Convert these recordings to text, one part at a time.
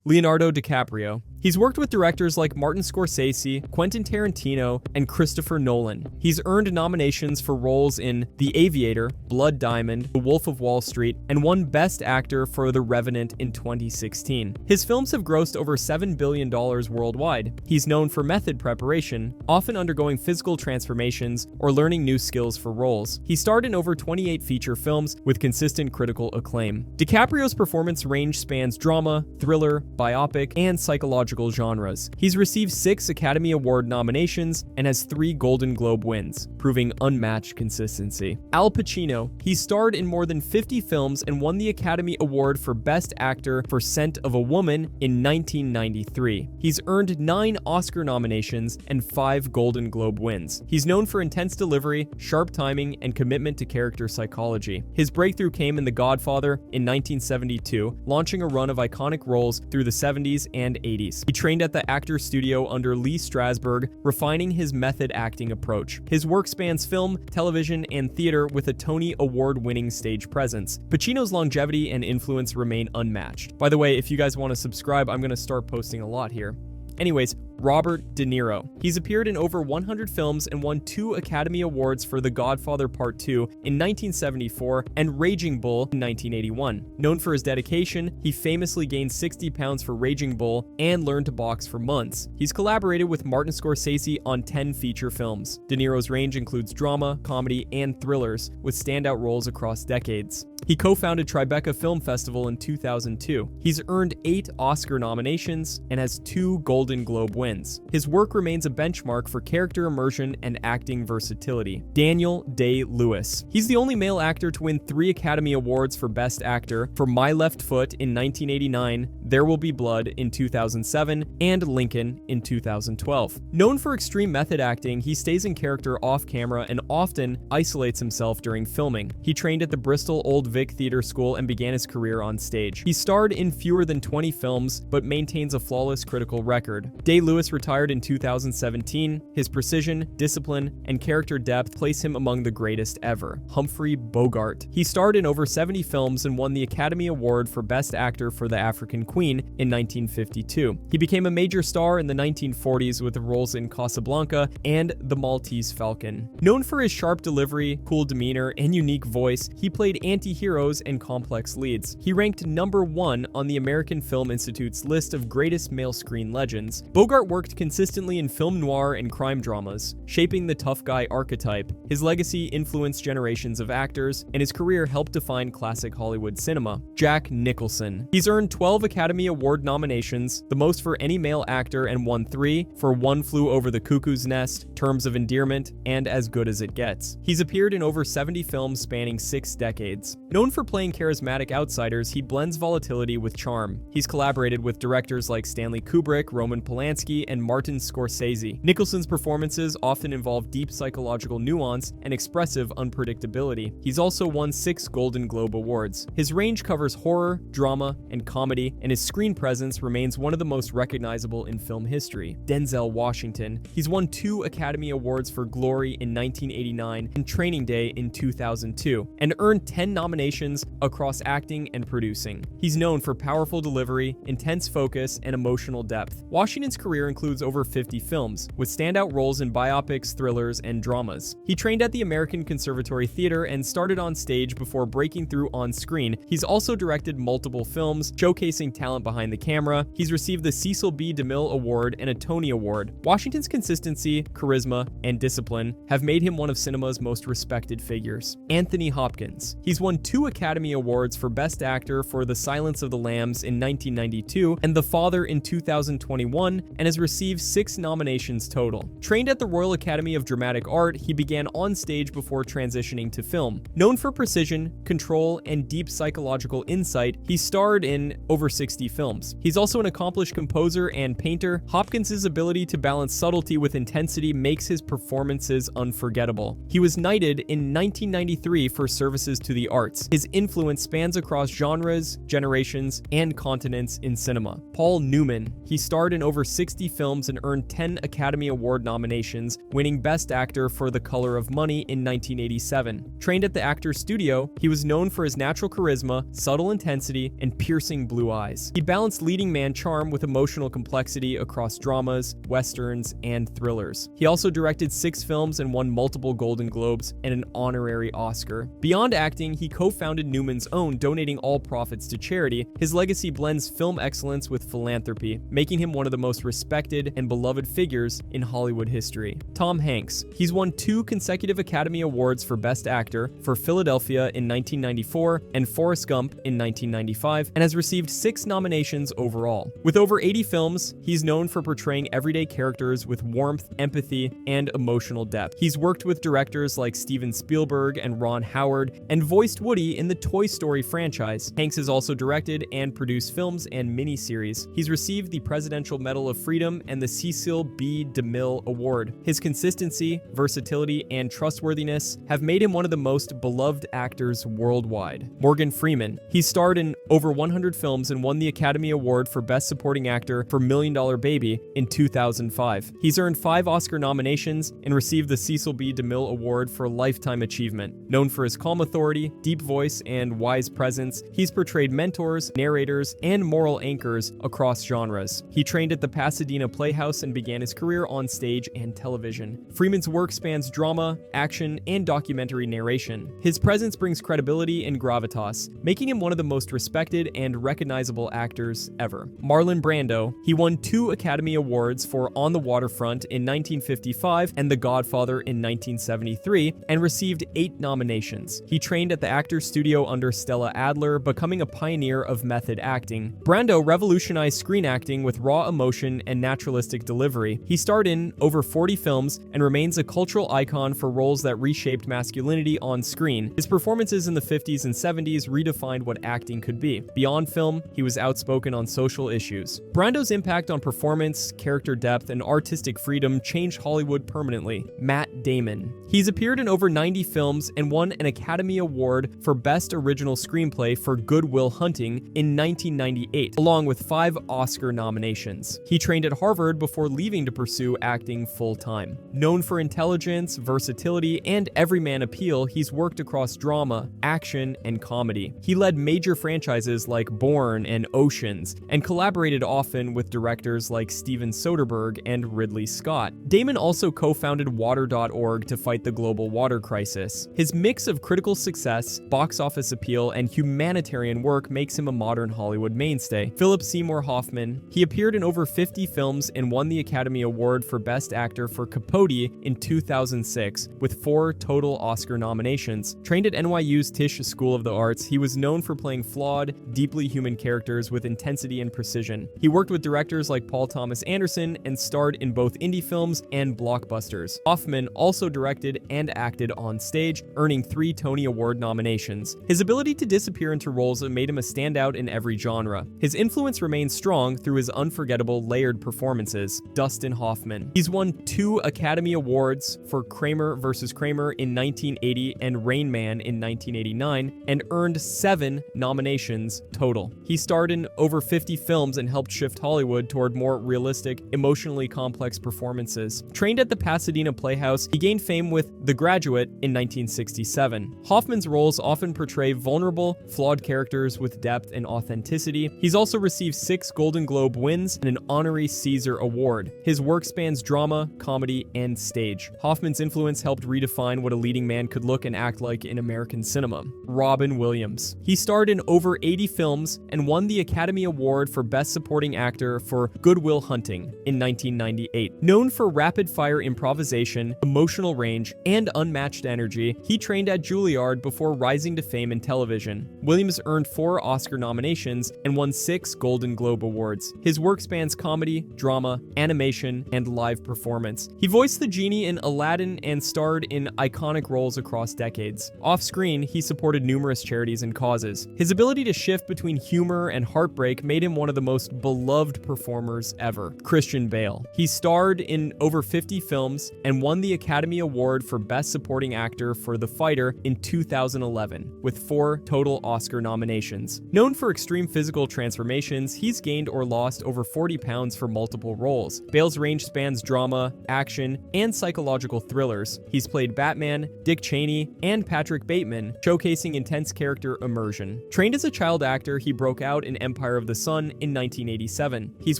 Leonardo DiCaprio. He's worked with directors like Martin Scorsese, Quentin Tarantino, and Christopher Nolan. He's earned nominations for roles in The Aviator, Blood Diamond, The Wolf of Wall Street, and won Best Actor for The Revenant in 2016. His films have grossed over $7 billion worldwide. He's known for method preparation, often undergoing physical transformations or learning new skills for roles. He starred in over 28 feature films with consistent critical acclaim. DiCaprio's performance range spans drama, thriller, biopic, and psychological genres. He's received 6 Academy Award nominations and has 3 Golden Globe wins, proving unmatched consistency. Al Pacino. He starred in more than 50 films and won the Academy Award for Best Actor for Scent of a Woman in 1993. He's earned 9 Oscar nominations and 5 Golden Globe wins. He's known for intense delivery, sharp timing, and commitment to character psychology. His breakthrough came in The Godfather in 1972, launching a run of iconic roles through the 70s and 80s. He trained at the Actors Studio under Lee Strasberg, refining his method acting approach. His work spans film, television, and theater with a Tony Award-winning stage presence. Pacino's longevity and influence remain unmatched. By the way, if you guys want to subscribe, I'm going to start posting a lot here. Anyways, Robert De Niro. He's appeared in over 100 films and won 2 Academy Awards for The Godfather Part 2 in 1974 and Raging Bull in 1981. Known for his dedication, he famously gained 60 pounds for Raging Bull and learned to box for months. He's collaborated with Martin Scorsese on 10 feature films. De Niro's range includes drama, comedy, and thrillers, with standout roles across decades. He co-founded Tribeca Film Festival in 2002. He's earned 8 Oscar nominations and has 2 Golden Globe wins. His work remains a benchmark for character immersion and acting versatility. Daniel Day-Lewis. He's the only male actor to win 3 Academy Awards for Best Actor for My Left Foot in 1989, There Will Be Blood in 2007, and Lincoln in 2012. Known for extreme method acting, he stays in character off camera and often isolates himself during filming. He trained at the Bristol Old Vic Theatre School and began his career on stage. He starred in fewer than 20 films, but maintains a flawless critical record. Day-Lewis retired in 2017. His precision, discipline, and character depth place him among the greatest ever. Humphrey Bogart. He starred in over 70 films and won the Academy Award for Best Actor for The African Queen in 1952. He became a major star in the 1940s with roles in Casablanca and The Maltese Falcon. Known for his sharp delivery, cool demeanor, and unique voice, he played anti-heroes and complex leads. He ranked number 1 on the American Film Institute's list of greatest male screen legends. Bogart worked consistently in film noir and crime dramas, shaping the tough guy archetype. His legacy influenced generations of actors, and his career helped define classic Hollywood cinema. Jack Nicholson. He's earned 12 Academy Award nominations, the most for any male actor, and won 3 for One Flew Over the Cuckoo's Nest, Terms of Endearment, and As Good as It Gets. He's appeared in over 70 films spanning 6 decades. Known for playing charismatic outsiders, he blends volatility with charm. He's collaborated with directors like Stanley Kubrick, Roman Polanski, and Martin Scorsese. Nicholson's performances often involve deep psychological nuance and expressive unpredictability. He's also won 6 Golden Globe Awards. His range covers horror, drama, and comedy, and his screen presence remains one of the most recognizable in film history. Denzel Washington. He's won 2 Academy Awards for Glory in 1989 and Training Day in 2002, and earned 10 nominations across acting and producing. He's known for powerful delivery, intense focus, and emotional depth. Washington's career includes over 50 films, with standout roles in biopics, thrillers, and dramas. He trained at the American Conservatory Theater and started on stage before breaking through on screen. He's also directed multiple films, showcasing talent behind the camera. He's received the Cecil B. DeMille Award and a Tony Award. Washington's consistency, charisma, and discipline have made him one of cinema's most respected figures. Anthony Hopkins. He's won 2 Academy Awards for Best Actor for The Silence of the Lambs in 1992 and The Father in 2021, and has received 6 nominations total. Trained at the Royal Academy of Dramatic Art, he began on stage before transitioning to film. Known for precision, control, and deep psychological insight, he starred in over 60 films. He's also an accomplished composer and painter. Hopkins' ability to balance subtlety with intensity makes his performances unforgettable. He was knighted in 1993 for services to the arts. His influence spans across genres, generations, and continents in cinema. Paul Newman. He starred in over 60 50 films and earned 10 Academy Award nominations, winning Best Actor for The Color of Money in 1987. Trained at the Actors Studio, he was known for his natural charisma, subtle intensity, and piercing blue eyes. He balanced leading man charm with emotional complexity across dramas, westerns, and thrillers. He also directed 6 films and won multiple Golden Globes and an honorary Oscar. Beyond acting, he co-founded Newman's Own, donating all profits to charity. His legacy blends film excellence with philanthropy, making him one of the most respected and beloved figures in Hollywood history. Tom Hanks. He's won 2 consecutive Academy Awards for Best Actor for Philadelphia in 1994 and Forrest Gump in 1995, and has received 6 nominations overall. With over 80 films, he's known for portraying everyday characters with warmth, empathy, and emotional depth. He's worked with directors like Steven Spielberg and Ron Howard, and voiced Woody in the Toy Story franchise. Hanks has also directed and produced films and miniseries. He's received the Presidential Medal of Freedom and the Cecil B. DeMille Award. His consistency, versatility, and trustworthiness have made him one of the most beloved actors worldwide. Morgan Freeman. He starred in over 100 films and won the Academy Award for Best Supporting Actor for $1 Million Baby in 2005. He's earned 5 Oscar nominations and received the Cecil B. DeMille Award for Lifetime Achievement. Known for his calm authority, deep voice, and wise presence, he's portrayed mentors, narrators, and moral anchors across genres. He trained at the Pasadena Playhouse and began his career on stage and television. Freeman's work spans drama, action, and documentary narration. His presence brings credibility and gravitas, making him one of the most respected and recognizable actors ever. Marlon Brando. He won 2 Academy Awards for On the Waterfront in 1955 and The Godfather in 1973, and received 8 nominations. He trained at the Actors Studio under Stella Adler, becoming a pioneer of method acting. Brando revolutionized screen acting with raw emotion and naturalistic delivery. He starred in over 40 films and remains a cultural icon for roles that reshaped masculinity on screen. His performances in the 50s and 70s redefined what acting could be. Beyond film, he was outspoken on social issues. Brando's impact on performance, character depth, and artistic freedom changed Hollywood permanently. Matt Damon. He's appeared in over 90 films and won an Academy Award for Best Original Screenplay for Good Will Hunting in 1998, along with 5 Oscar nominations. He trained at Harvard before leaving to pursue acting full-time. Known for intelligence, versatility, and everyman appeal, he's worked across drama, action, and comedy. He led major franchises like Bourne and Oceans, and collaborated often with directors like Steven Soderbergh and Ridley Scott. Damon also co-founded Water.org to fight the global water crisis. His mix of critical success, box office appeal, and humanitarian work makes him a modern Hollywood mainstay. Philip Seymour Hoffman. He appeared in over 50 films and won the Academy Award for Best Actor for Capote in 2006, with 4 total Oscar nominations. Trained at NYU's Tisch School of the Arts, he was known for playing flawed, deeply human characters with intensity and precision. He worked with directors like Paul Thomas Anderson and starred in both indie films and blockbusters. Hoffman also directed and acted on stage, earning 3 Tony Award nominations. His ability to disappear into roles made him a standout in every genre. His influence remains strong through his unforgettable layered performances. Dustin Hoffman. He's won 2 Academy Awards for Kramer vs. Kramer in 1980 and Rain Man in 1989, and earned 7 nominations total. He starred in over 50 films and helped shift Hollywood toward more realistic, emotionally complex performances. Trained at the Pasadena Playhouse, he gained fame with The Graduate in 1967. Hoffman's roles often portray vulnerable, flawed characters with depth and authenticity. He's also received 6 Golden Globe wins and an honorary Caesar Award. His work spans drama, comedy, and stage. Hoffman's influence helped redefine what a leading man could look and act like in American cinema. Robin Williams. He starred in over 80 films and won the Academy Award for Best Supporting Actor for Good Will Hunting in 1998. Known for rapid-fire improvisation, emotional range, and unmatched energy, he trained at Juilliard before rising to fame in television. Williams earned 4 Oscar nominations and won 6 Golden Globe Awards. His work spans comedy, drama, animation, and live performance. He voiced the genie in Aladdin and starred in iconic roles across decades. Off-screen, he supported numerous charities and causes. His ability to shift between humor and heartbreak made him one of the most beloved performers ever. Christian Bale. He starred in over 50 films and won the Academy Award for Best Supporting Actor for The Fighter in 2011, with 4 total Oscar nominations. Known for extreme physical transformations, he's gained or lost over 40 pounds for for multiple roles. Bale's range spans drama, action, and psychological thrillers. He's played Batman, Dick Cheney, and Patrick Bateman, showcasing intense character immersion. Trained as a child actor, he broke out in Empire of the Sun in 1987. He's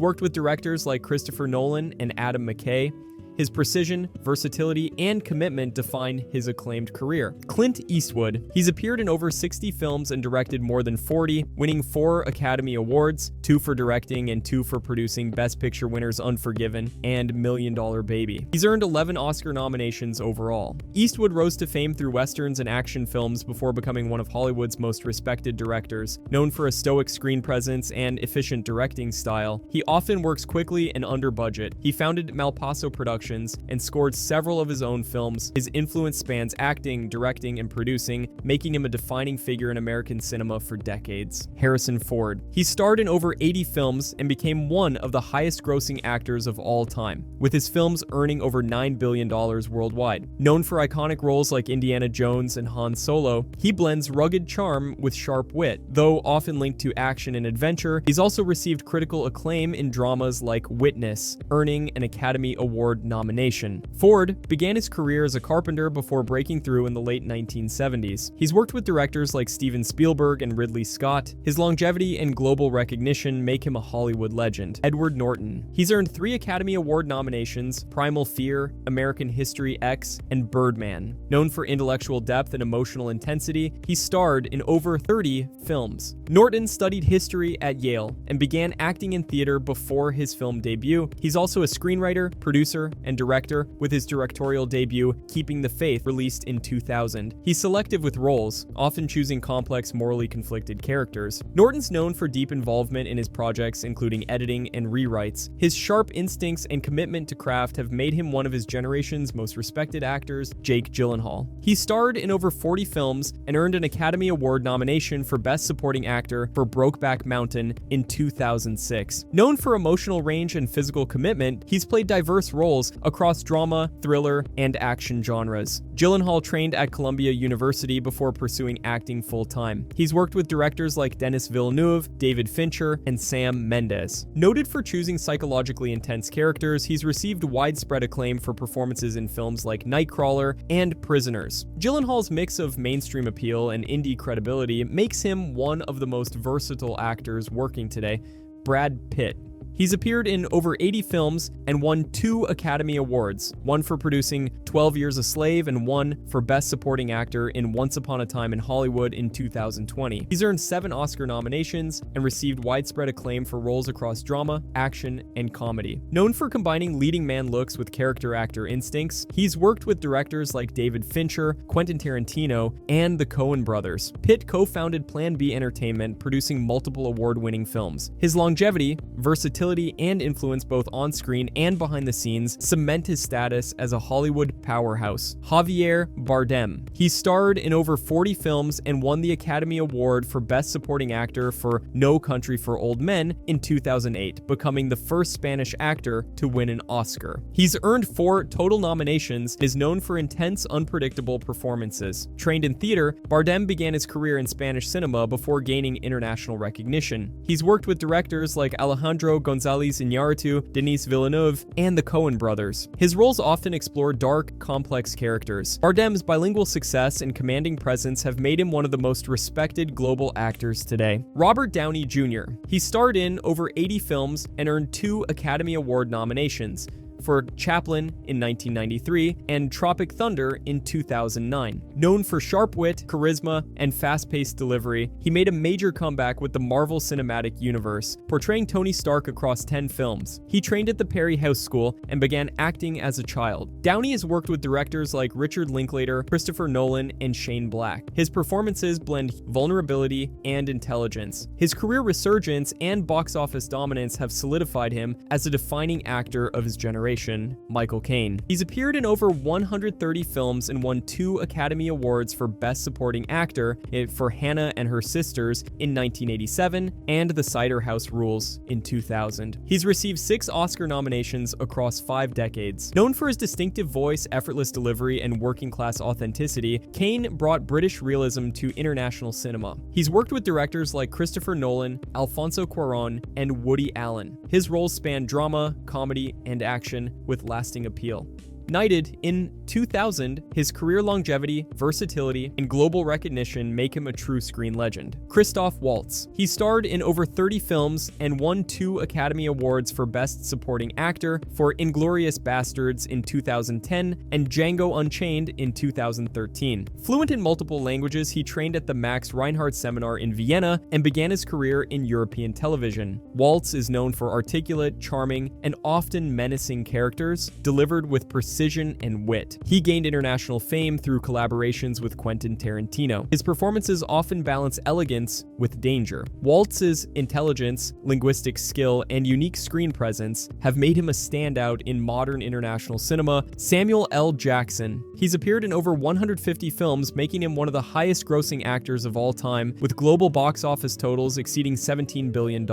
worked with directors like Christopher Nolan and Adam McKay. His precision, versatility, and commitment define his acclaimed career. Clint Eastwood. He's appeared in over 60 films and directed more than 40, winning 4 Academy Awards, 2 for directing and 2 for producing Best Picture winners Unforgiven and $1 Million Baby. He's earned 11 Oscar nominations overall. Eastwood rose to fame through westerns and action films before becoming one of Hollywood's most respected directors. Known for a stoic screen presence and efficient directing style, he often works quickly and under budget. He founded Malpaso Productions and scored several of his own films. His influence spans acting, directing, and producing, making him a defining figure in American cinema for decades. Harrison Ford. He starred in over 80 films and became one of the highest-grossing actors of all time, with his films earning over $9 billion worldwide. Known for iconic roles like Indiana Jones and Han Solo, he blends rugged charm with sharp wit. Though often linked to action and adventure, he's also received critical acclaim in dramas like Witness, earning an Academy Award nomination. Ford began his career as a carpenter before breaking through in the late 1970s. He's worked with directors like Steven Spielberg and Ridley Scott. His longevity and global recognition make him a Hollywood legend. Edward Norton. He's earned 3 Academy Award nominations: Primal Fear, American History X, and Birdman. Known for intellectual depth and emotional intensity, he starred in over 30 films. Norton studied history at Yale and began acting in theater before his film debut. He's also a screenwriter, producer, and director, with his directorial debut, Keeping the Faith, released in 2000. He's selective with roles, often choosing complex, morally conflicted characters. Norton's known for deep involvement in his projects, including editing and rewrites. His sharp instincts and commitment to craft have made him one of his generation's most respected actors, Jake Gyllenhaal. He starred in over 40 films and earned an Academy Award nomination for Best Supporting Actor for Brokeback Mountain in 2006. Known for emotional range and physical commitment, he's played diverse roles across drama, thriller, and action genres. Gyllenhaal trained at Columbia University before pursuing acting full-time. He's worked with directors like Denis Villeneuve, David Fincher, and Sam Mendes. Noted for choosing psychologically intense characters, he's received widespread acclaim for performances in films like Nightcrawler and Prisoners. Gyllenhaal's mix of mainstream appeal and indie credibility makes him one of the most versatile actors working today. Brad Pitt. He's appeared in over 80 films and won 2 Academy Awards, one for producing 12 Years a Slave and one for Best Supporting Actor in Once Upon a Time in Hollywood in 2020. He's earned 7 Oscar nominations and received widespread acclaim for roles across drama, action, and comedy. Known for combining leading man looks with character actor instincts, he's worked with directors like David Fincher, Quentin Tarantino, and the Coen brothers. Pitt co-founded Plan B Entertainment, producing multiple award-winning films. His longevity, versatility, and influence both on screen and behind the scenes cement his status as a Hollywood powerhouse. Javier Bardem. He starred in over 40 films and won the Academy Award for Best Supporting Actor for No Country for Old Men in 2008, becoming the first Spanish actor to win an Oscar. He's earned 4 total nominations and is known for intense, unpredictable performances. Trained in theater, Bardem began his career in Spanish cinema before gaining international recognition. He's worked with directors like Alejandro González Iñárritu, Denis Villeneuve, and the Coen brothers. His roles often explore dark, complex characters. Bardem's bilingual success and commanding presence have made him one of the most respected global actors today. Robert Downey Jr. He starred in over 80 films and earned 2 Academy Award nominations for Chaplin in 1993 and Tropic Thunder in 2009. Known for sharp wit, charisma, and fast-paced delivery, he made a major comeback with the Marvel Cinematic Universe, portraying Tony Stark across 10 films. He trained at the Perry House School and began acting as a child. Downey has worked with directors like Richard Linklater, Christopher Nolan, and Shane Black. His performances blend vulnerability and intelligence. His career resurgence and box office dominance have solidified him as a defining actor of his generation. Generation, Michael Caine. He's appeared in over 130 films and won 2 Academy Awards for Best Supporting Actor for Hannah and Her Sisters in 1987 and The Cider House Rules in 2000. He's received 6 Oscar nominations across 5 decades. Known for his distinctive voice, effortless delivery, and working-class authenticity, Caine brought British realism to international cinema. He's worked with directors like Christopher Nolan, Alfonso Cuarón, and Woody Allen. His roles span drama, comedy, and action with lasting appeal. Knighted in 2000, his career longevity, versatility, and global recognition make him a true screen legend. Christoph Waltz. He starred in over 30 films and won 2 Academy Awards for Best Supporting Actor for Inglourious Basterds in 2010 and Django Unchained in 2013. Fluent in multiple languages, he trained at the Max Reinhardt Seminar in Vienna and began his career in European television. Waltz is known for articulate, charming, and often menacing characters delivered with precision and wit. He gained international fame through collaborations with Quentin Tarantino. His performances often balance elegance with danger. Waltz's intelligence, linguistic skill, and unique screen presence have made him a standout in modern international cinema. Samuel L. Jackson. He's appeared in over 150 films, making him one of the highest-grossing actors of all time, with global box office totals exceeding $17 billion.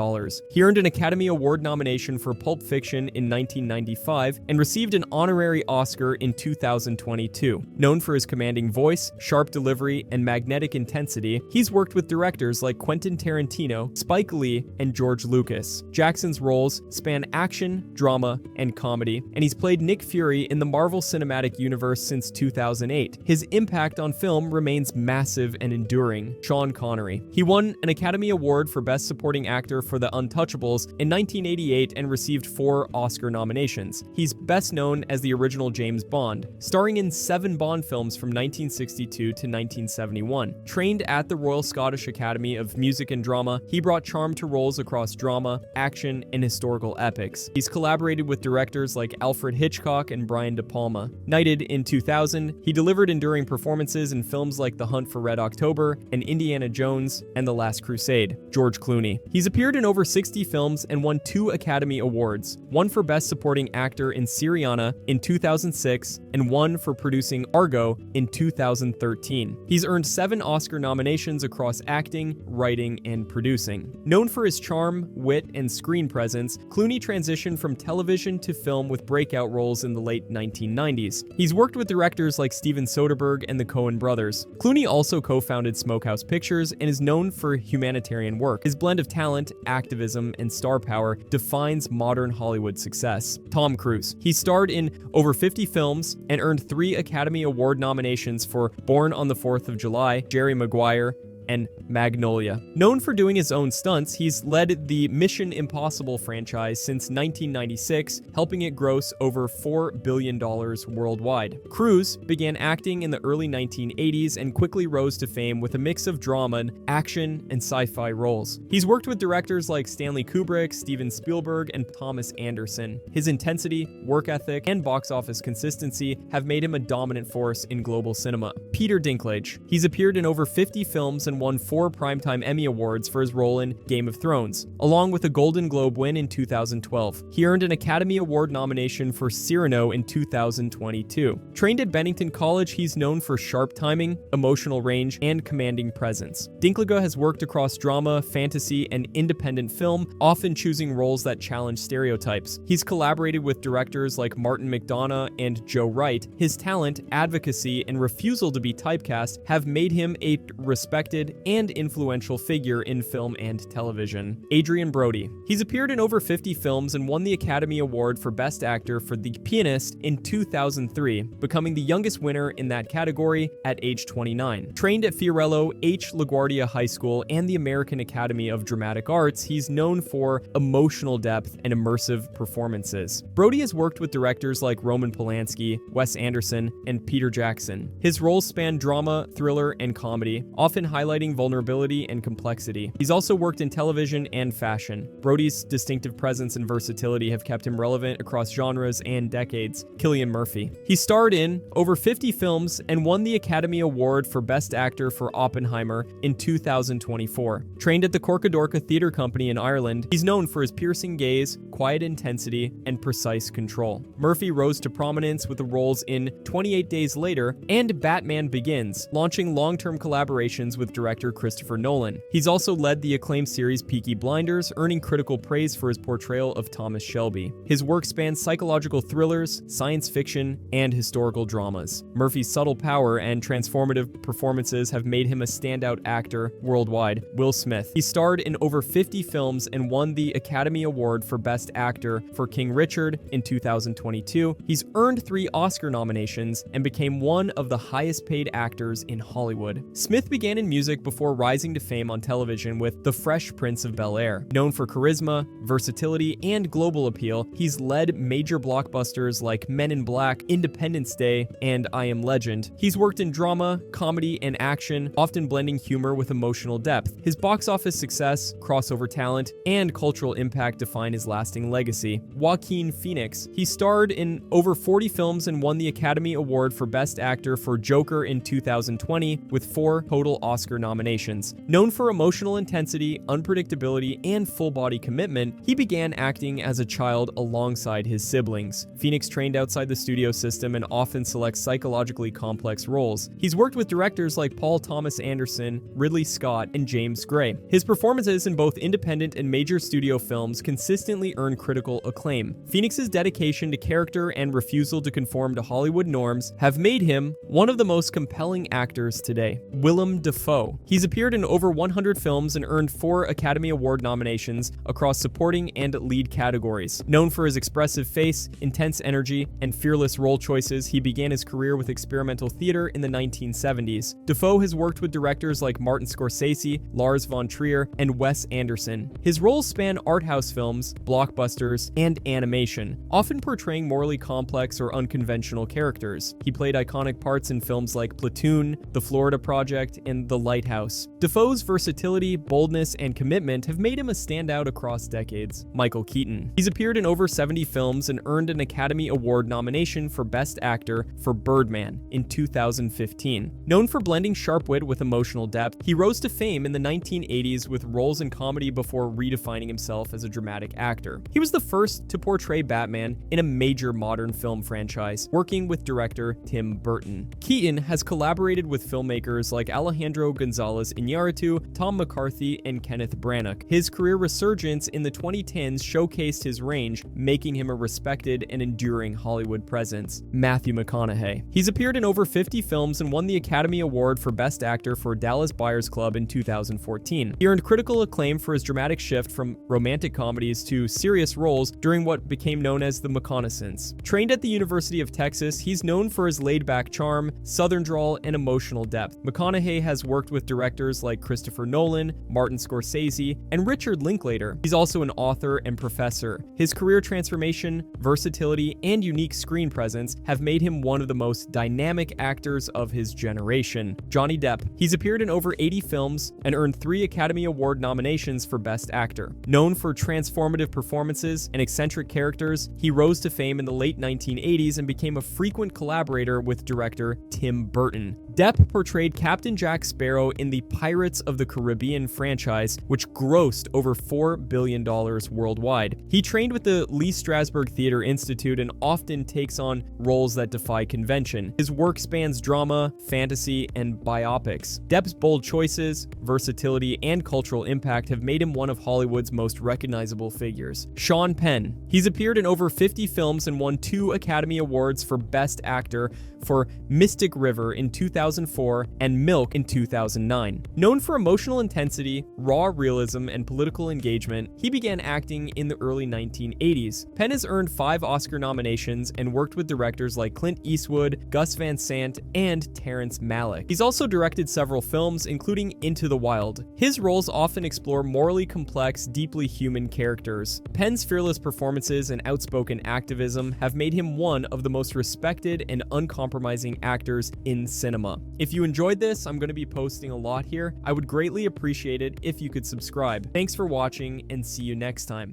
He earned an Academy Award nomination for Pulp Fiction in 1995 and received an honorary Oscar in 2022. Known for his commanding voice, sharp delivery, and magnetic intensity, he's worked with directors like Quentin Tarantino, Spike Lee, and George Lucas. Jackson's roles span action, drama, and comedy, and he's played Nick Fury in the Marvel Cinematic Universe since 2008. His impact on film remains massive and enduring. Sean Connery. He won an Academy Award for Best Supporting Actor for The Untouchables in 1988 and received 4 Oscar nominations. He's best known as the original James Bond, starring in 7 Bond films from 1962 to 1971. Trained at the Royal Scottish Academy of Music and Drama, he brought charm to roles across drama, action, and historical epics. He's collaborated with directors like Alfred Hitchcock and Brian De Palma. Knighted in 2000, he delivered enduring performances in films like The Hunt for Red October and Indiana Jones and The Last Crusade. George Clooney. He's appeared in over 60 films and won 2 Academy Awards, one for Best Supporting Actor in Syriana in 2006 and 1 for producing Argo in 2013. He's earned 7 Oscar nominations across acting, writing, and producing. Known for his charm, wit, and screen presence, Clooney transitioned from television to film with breakout roles in the late 1990s. He's worked with directors like Steven Soderbergh and the Coen brothers. Clooney also co-founded Smokehouse Pictures and is known for humanitarian work. His blend of talent, activism, and star power defines modern Hollywood success. Tom Cruise. He starred in over 50 films and earned 3 Academy Award nominations for Born on the 4th of July, Jerry Maguire, and Magnolia. Known for doing his own stunts, he's led the Mission Impossible franchise since 1996, helping it gross over $4 billion worldwide. Cruise began acting in the early 1980s and quickly rose to fame with a mix of drama, action, and sci-fi roles. He's worked with directors like Stanley Kubrick, Steven Spielberg, and Thomas Anderson. His intensity, work ethic, and box office consistency have made him a dominant force in global cinema. Peter Dinklage. He's appeared in over 50 films and won 4 Primetime Emmy Awards for his role in Game of Thrones, along with a Golden Globe win in 2012. He earned an Academy Award nomination for Cyrano in 2022. Trained at Bennington College, he's known for sharp timing, emotional range, and commanding presence. Dinklage has worked across drama, fantasy, and independent film, often choosing roles that challenge stereotypes. He's collaborated with directors like Martin McDonagh and Joe Wright. His talent, advocacy, and refusal to be typecast have made him a respected and influential figure in film and television. Adrien Brody. He's appeared in over 50 films and won the Academy Award for Best Actor for The Pianist in 2003, becoming the youngest winner in that category at age 29. Trained at Fiorello H. LaGuardia High School and the American Academy of Dramatic Arts, he's known for emotional depth and immersive performances. Brody has worked with directors like Roman Polanski, Wes Anderson, and Peter Jackson. His roles span drama, thriller, and comedy, often highlighting highlighting vulnerability and complexity. He's also worked in television and fashion. Brody's distinctive presence and versatility have kept him relevant across genres and decades. Killian Murphy. He starred in over 50 films and won the Academy Award for Best Actor for Oppenheimer in 2024. Trained at the Corcadorca Theatre Company in Ireland, he's known for his piercing gaze, quiet intensity, and precise control. Murphy rose to prominence with the roles in 28 Days Later and Batman Begins, launching long-term collaborations with director Christopher Nolan. He's also led the acclaimed series Peaky Blinders, earning critical praise for his portrayal of Thomas Shelby. His work spans psychological thrillers, science fiction, and historical dramas. Murphy's subtle power and transformative performances have made him a standout actor worldwide. Will Smith. He starred in over 50 films and won the Academy Award for Best Actor for King Richard in 2022. He's earned 3 Oscar nominations and became one of the highest-paid actors in Hollywood. Smith began in music before rising to fame on television with The Fresh Prince of Bel-Air. Known for charisma, versatility, and global appeal, he's led major blockbusters like Men in Black, Independence Day, and I Am Legend. He's worked in drama, comedy, and action, often blending humor with emotional depth. His box office success, crossover talent, and cultural impact define his lasting legacy. Joaquin Phoenix. He starred in over 40 films and won the Academy Award for Best Actor for Joker in 2020 with 4 total Oscar nominations. Known for emotional intensity, unpredictability, and full-body commitment, he began acting as a child alongside his siblings. Phoenix trained outside the studio system and often selects psychologically complex roles. He's worked with directors like Paul Thomas Anderson, Ridley Scott, and James Gray. His performances in both independent and major studio films consistently earn critical acclaim. Phoenix's dedication to character and refusal to conform to Hollywood norms have made him one of the most compelling actors today. Willem Dafoe. He's appeared in over 100 films and earned 4 Academy Award nominations across supporting and lead categories. Known for his expressive face, intense energy, and fearless role choices, he began his career with experimental theater in the 1970s. Defoe has worked with directors like Martin Scorsese, Lars von Trier, and Wes Anderson. His roles span art house films, blockbusters, and animation, often portraying morally complex or unconventional characters. He played iconic parts in films like Platoon, The Florida Project, and The Lighthouse. Defoe's versatility, boldness, and commitment have made him a standout across decades. Michael Keaton. He's appeared in over 70 films and earned an Academy Award nomination for Best Actor for Birdman in 2015. Known for blending sharp wit with emotional depth, he rose to fame in the 1980s with roles in comedy before redefining himself as a dramatic actor. He was the first to portray Batman in a major modern film franchise, working with director Tim Burton. Keaton has collaborated with filmmakers like Alejandro Gonzalez Iñárritu, Tom McCarthy, and Kenneth Branagh. His career resurgence in the 2010s showcased his range, making him a respected and enduring Hollywood presence. Matthew McConaughey. He's appeared in over 50 films and won the Academy Award for Best Actor for Dallas Buyers Club in 2014. He earned critical acclaim for his dramatic shift from romantic comedies to serious roles during what became known as the McConaissance. Trained at the University of Texas, he's known for his laid-back charm, southern drawl, and emotional depth. McConaughey has worked with directors like Christopher Nolan, Martin Scorsese, and Richard Linklater. He's also an author and professor. His career transformation, versatility, and unique screen presence have made him one of the most dynamic actors of his generation. Johnny Depp. He's appeared in over 80 films and earned 3 Academy Award nominations for Best Actor. Known for transformative performances and eccentric characters, he rose to fame in the late 1980s and became a frequent collaborator with director Tim Burton. Depp portrayed Captain Jack Sparrow in the Pirates of the Caribbean franchise, which grossed over $4 billion worldwide. He trained with the Lee Strasberg Theatre Institute and often takes on roles that defy convention. His work spans drama, fantasy, and biopics. Depp's bold choices, versatility, and cultural impact have made him one of Hollywood's most recognizable figures. Sean Penn. He's appeared in over 50 films and won 2 Academy Awards for Best Actor for Mystic River in 2004 and Milk in 2009. Known for emotional intensity, raw realism, and political engagement, he began acting in the early 1980s. Penn has earned 5 Oscar nominations and worked with directors like Clint Eastwood, Gus Van Sant, and Terrence Malick. He's also directed several films, including Into the Wild. His roles often explore morally complex, deeply human characters. Penn's fearless performances and outspoken activism have made him one of the most respected and uncompromising actors in cinema. If you enjoyed this, I'm going to be posting posting a lot here, I would greatly appreciate it if you could subscribe. Thanks for watching, and see you next time.